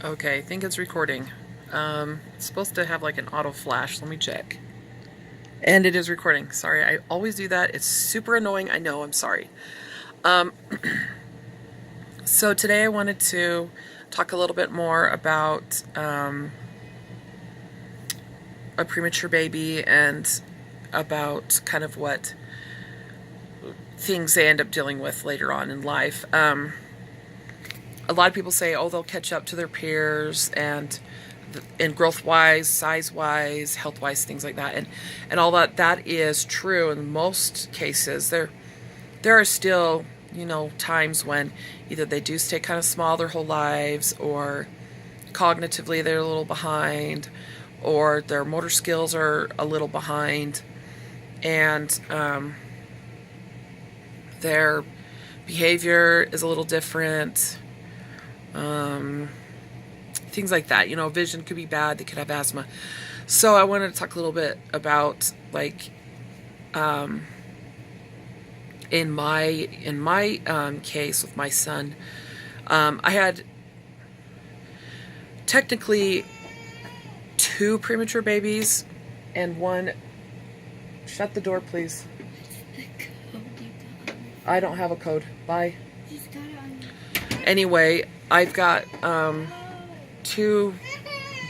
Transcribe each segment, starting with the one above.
Okay, I think it's recording. It's supposed to have like an auto flash. Let me check. And it is recording. Sorry, I always do that. It's super annoying. I know, I'm sorry. Um, so today I wanted to talk a little bit more about a premature baby and about kind of what things they end up dealing with later on in life. A lot of people say, oh, they'll catch up to their peers and growth-wise, size-wise, health-wise, things like that, and all that. That is true in most cases. There are still, times when either they do stay kind of small their whole lives, or cognitively they're a little behind, or their motor skills are a little behind, and their behavior is a little different. Things like that. Vision could be bad. They could have asthma. So I wanted to talk a little bit about, like, in my case with my son, I had technically 2 premature babies and one. Shut the door, please. I don't have a code. Bye. Anyway, I've got 2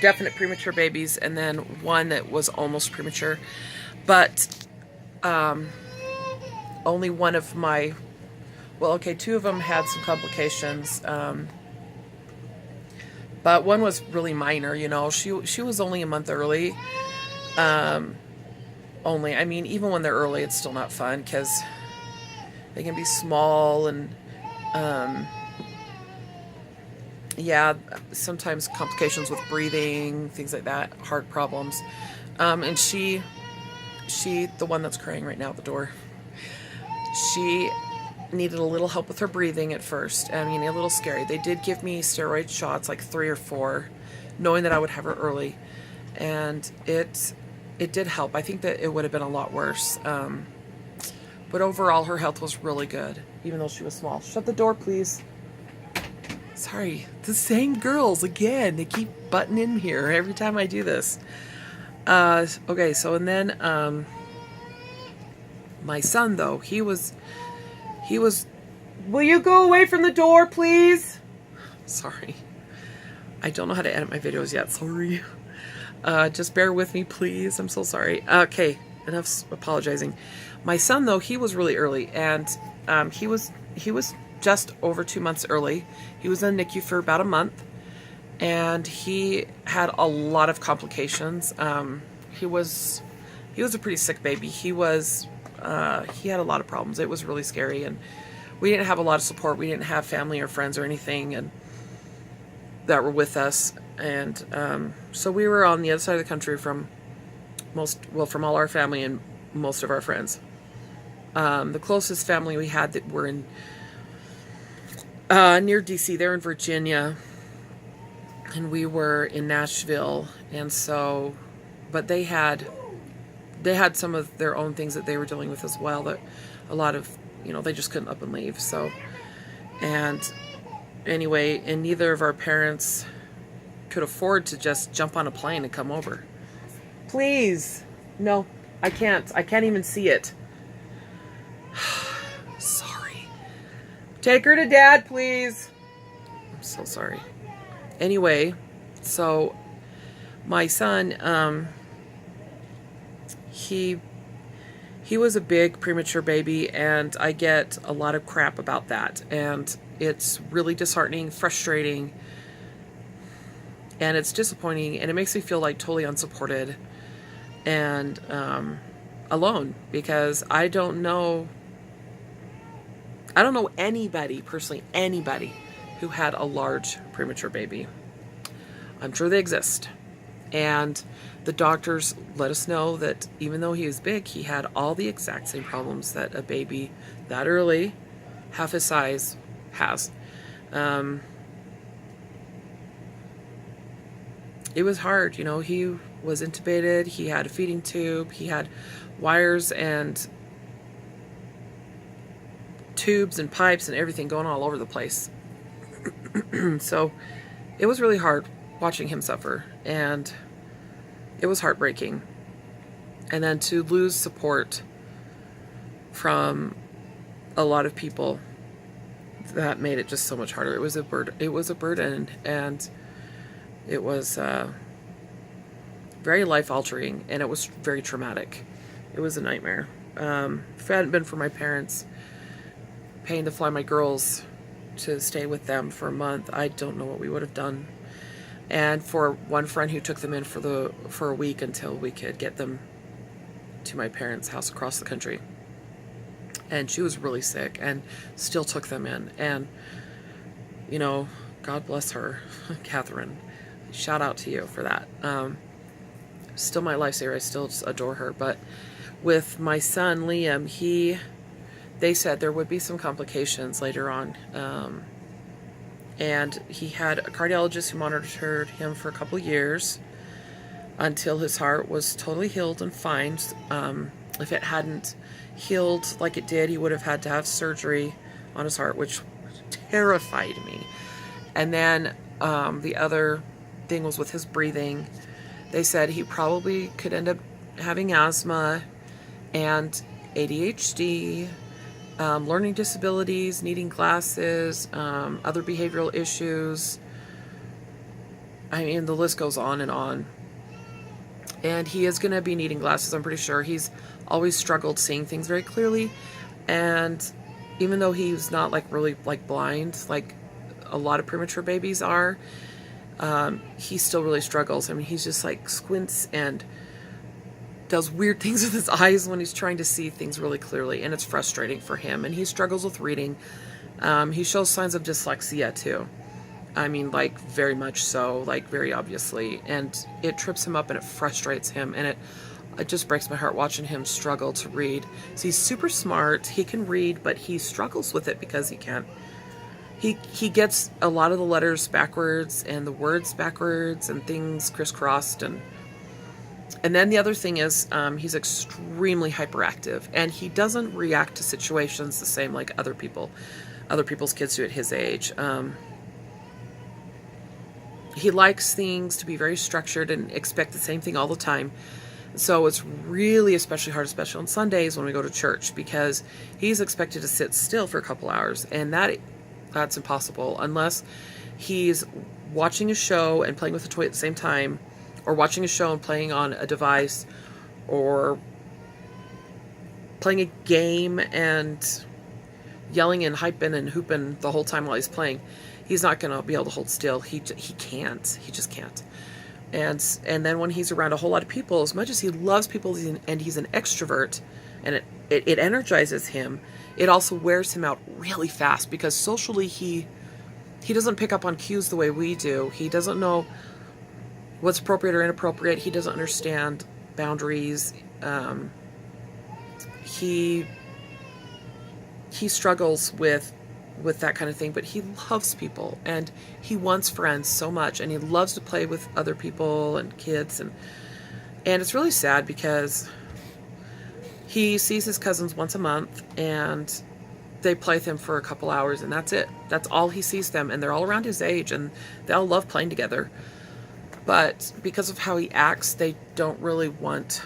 definite premature babies and then one that was almost premature. But only one of my, 2 of them had some complications. But one was really minor, She was only a month early. I mean, even when they're early, it's still not fun because they can be small and yeah, sometimes complications with breathing, things like that, heart problems. And she, the one that's crying right now at the door, she needed a little help with her breathing at first. I mean, a little scary. They did give me steroid shots, like 3 or 4, knowing that I would have her early. And it did help. I think that it would have been a lot worse. But overall, her health was really good, even though she was small. Shut the door, please. Sorry, the same girls again. They keep butting in here every time I do this. Okay, so and then my son, though, he was. Will you go away from the door, please? Sorry, I don't know how to edit my videos yet. Sorry. Just bear with me, please. I'm so sorry. Okay, enough apologizing. My son, though, he was really early, and he was just over 2 months early. He was in NICU for about a month, and he had a lot of complications. He was a pretty sick baby. He had a lot of problems. It was really scary, and we didn't have a lot of support. We didn't have family or friends or anything and that were with us, and so we were on the other side of the country from all our family and most of our friends. The closest family we had that were in near DC. They're in Virginia, and we were in Nashville. And so, but they had some of their own things that they were dealing with as well. That a lot of, they just couldn't up and leave. So, and anyway, and neither of our parents could afford to just jump on a plane and come over. Please, no, I can't. I can't even see it. Sorry. Take her to Dad, please. I'm so sorry. Anyway, so my son, he was a big premature baby, and I get a lot of crap about that, and it's really disheartening, frustrating, and it's disappointing, and it makes me feel like totally unsupported and alone, because I don't know anybody, personally, anybody who had a large premature baby. I'm sure they exist. And the doctors let us know that even though he was big, he had all the exact same problems that a baby that early, half his size, has. It was hard, he was intubated, he had a feeding tube, he had wires and tubes and pipes and everything going all over the place. So it was really hard watching him suffer, and it was heartbreaking. And then to lose support from a lot of people, that made it just so much harder. It was a burden. And it was very life-altering, and it was very traumatic. It was a nightmare. If it hadn't been for my parents paying to fly my girls to stay with them for a month, I don't know what we would have done. And for one friend who took them in for a week until we could get them to my parents' house across the country. And she was really sick and still took them in. And, you know, God bless her, Catherine. Shout out to you for that. Still my lifesaver. I still just adore her. But with my son, Liam, they said there would be some complications later on. And he had a cardiologist who monitored him for a couple of years until his heart was totally healed and fine. If it hadn't healed like it did, he would have had to have surgery on his heart, which terrified me. And then the other thing was with his breathing. They said he probably could end up having asthma and ADHD, learning disabilities, needing glasses, other behavioral issues. I mean, the list goes on and on. And he is going to be needing glasses, I'm pretty sure. He's always struggled seeing things very clearly. And even though he's not like really like blind, like a lot of premature babies are, he still really struggles. I mean, he's just like squints and does weird things with his eyes when he's trying to see things really clearly. And it's frustrating for him. And he struggles with reading. He shows signs of dyslexia too. I mean, like, very much so, like, very obviously. And it trips him up and it frustrates him. And it just breaks my heart watching him struggle to read. So he's super smart. He can read, but he struggles with it because he can't. He gets a lot of the letters backwards and the words backwards and things crisscrossed. And then the other thing is he's extremely hyperactive. And he doesn't react to situations the same like other people's kids do at his age. He likes things to be very structured and expect the same thing all the time. So it's really especially hard, especially on Sundays when we go to church, because he's expected to sit still for a couple hours, and that's impossible unless he's watching a show and playing with a toy at the same time, or watching a show and playing on a device, or playing a game and yelling and hyping and hooping the whole time while he's playing. He's not going to be able to hold still. He can't. He just can't. And then when he's around a whole lot of people, as much as he loves people and he's an extrovert, and it energizes him, it also wears him out really fast, because socially he doesn't pick up on cues the way we do. He doesn't know what's appropriate or inappropriate. He doesn't understand boundaries. He struggles with that kind of thing, but he loves people and he wants friends so much, and he loves to play with other people and kids, and it's really sad because he sees his cousins once a month and they play with him for a couple hours, and that's it. That's all he sees them, and they're all around his age and they all love playing together. But because of how he acts, they don't really want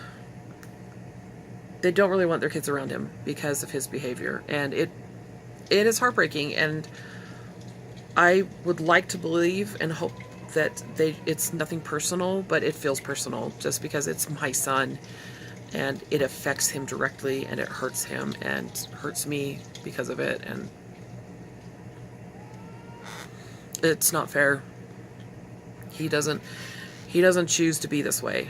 their kids around him because of his behavior, and it is heartbreaking. And I would like to believe and hope that it's nothing personal, but it feels personal just because it's my son and it affects him directly, and it hurts him and hurts me because of it, and it's not fair. He doesn't choose to be this way.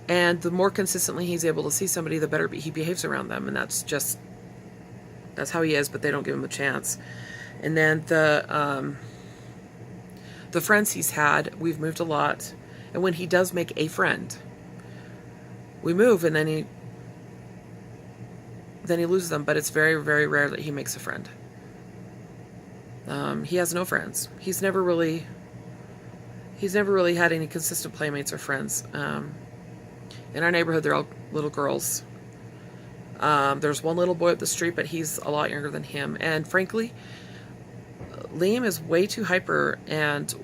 And the more consistently he's able to see somebody, the better he behaves around them. And that's how he is, but they don't give him a chance. And then the friends he's had, we've moved a lot. And when he does make a friend, we move, and then he loses them. But it's very, very rare that he makes a friend. He has no friends. He's never really had any consistent playmates or friends. In our neighborhood, they're all little girls. There's one little boy up the street, but he's a lot younger than him. And frankly, Liam is way too hyper and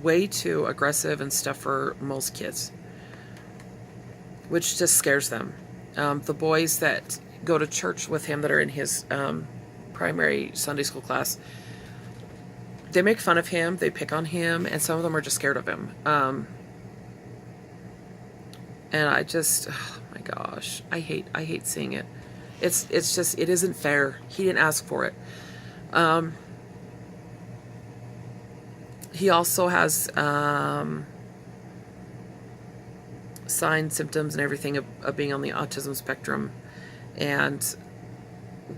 way too aggressive and stuff for most kids, which just scares them. The boys that go to church with him that are in his primary Sunday school class, they make fun of him, they pick on him, and some of them are just scared of him. And I just, oh my gosh, I hate seeing it. It's just, it isn't fair. He didn't ask for it. He also has signs, symptoms, and everything of being on the autism spectrum. And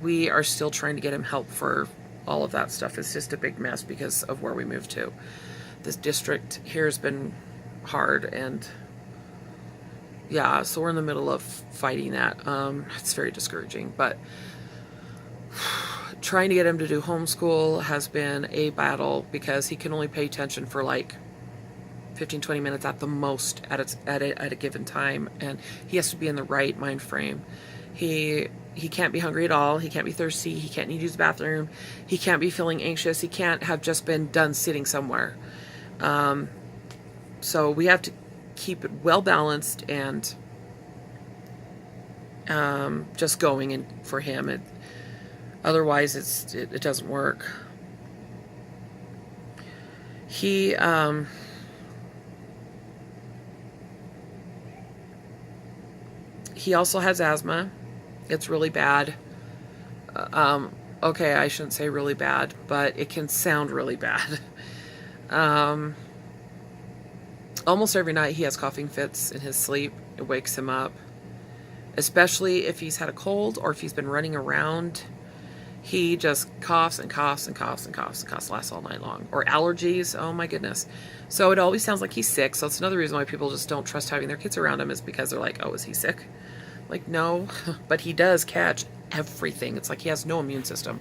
we are still trying to get him help for all of that stuff. It's just a big mess because of where we moved to. This district here has been hard, and yeah, so we're in the middle of fighting that. It's very discouraging, but trying to get him to do homeschool has been a battle because he can only pay attention for like 15-20 minutes at the most at a given time, and he has to be in the right mind frame. He can't be hungry at all. He can't be thirsty. He can't need to use the bathroom. He can't be feeling anxious. He can't have just been done sitting somewhere. So we have to keep it well balanced and just going and for him. Otherwise, it doesn't work. He also has asthma. It's really bad. Okay, I shouldn't say really bad, but it can sound really bad. Almost every night he has coughing fits in his sleep. It wakes him up. Especially if he's had a cold or if he's been running around. He just coughs and coughs and coughs and coughs and coughs, lasts all night long. Or allergies, oh my goodness. So it always sounds like he's sick. So it's another reason why people just don't trust having their kids around him, is because they're like, oh, is he sick? Like, no. But he does catch everything. It's like he has no immune system.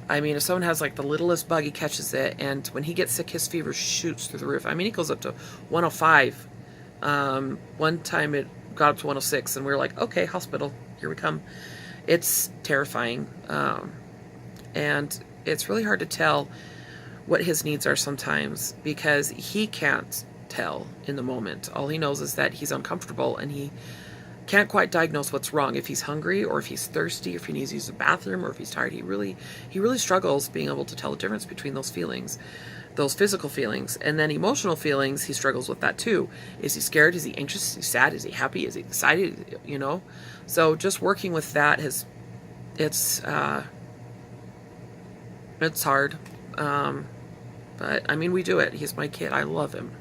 I mean, if someone has like the littlest bug, he catches it. And when he gets sick, his fever shoots through the roof. I mean, he goes up to 105. One time it got up to 106, and we were like, okay, hospital, here we come. It's terrifying. And it's really hard to tell what his needs are sometimes, because he can't tell in the moment. All he knows is that he's uncomfortable, and he can't quite diagnose what's wrong. If he's hungry, or if he's thirsty, if he needs to use the bathroom, or if he's tired. He really struggles being able to tell the difference between those feelings, those physical feelings, and then emotional feelings. He struggles with that too. Is he scared? Is he anxious? Is he sad? Is he happy? Is he excited? You know? So just working with that it's hard. But I mean, we do it. He's my kid. I love him.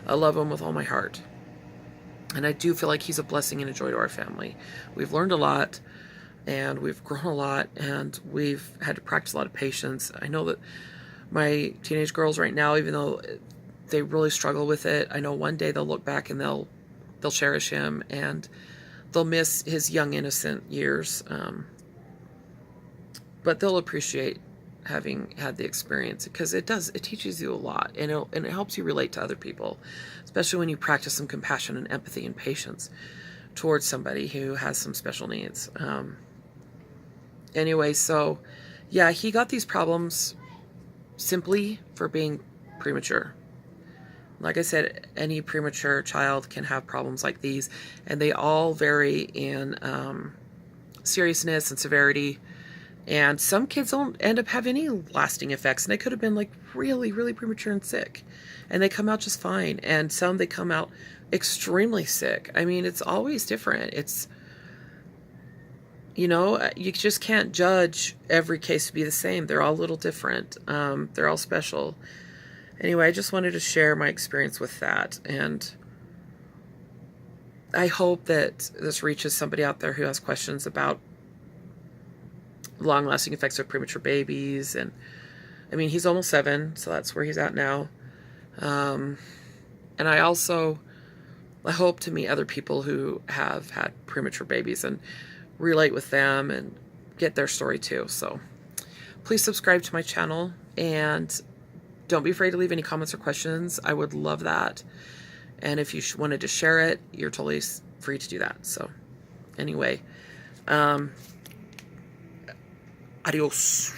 I love him with all my heart. And I do feel like he's a blessing and a joy to our family. We've learned a lot, and we've grown a lot, and we've had to practice a lot of patience. I know that my teenage girls right now, even though they really struggle with it, I know one day they'll look back and they'll cherish him, and they'll miss his young, innocent years. But they'll appreciate having had the experience, because it teaches you a lot, and it helps you relate to other people, especially when you practice some compassion and empathy and patience towards somebody who has some special needs. Anyway, so yeah, he got these problems simply for being premature. Like I said, any premature child can have problems like these, and they all vary in seriousness and severity. And some kids don't end up having any lasting effects, and they could have been like really, really premature and sick, and they come out just fine. And some, they come out extremely sick. I mean, it's always different. It's, you know, you just can't judge every case to be the same. They're all a little different. They're all special. Anyway, I just wanted to share my experience with that, and I hope that this reaches somebody out there who has questions about long-lasting effects of premature babies. And I mean, he's almost 7, so that's where he's at now. And I hope to meet other people who have had premature babies and relate with them and get their story too. So please subscribe to my channel, and don't be afraid to leave any comments or questions. I would love that. And if you wanted to share it, you're totally free to do that. So anyway, adios.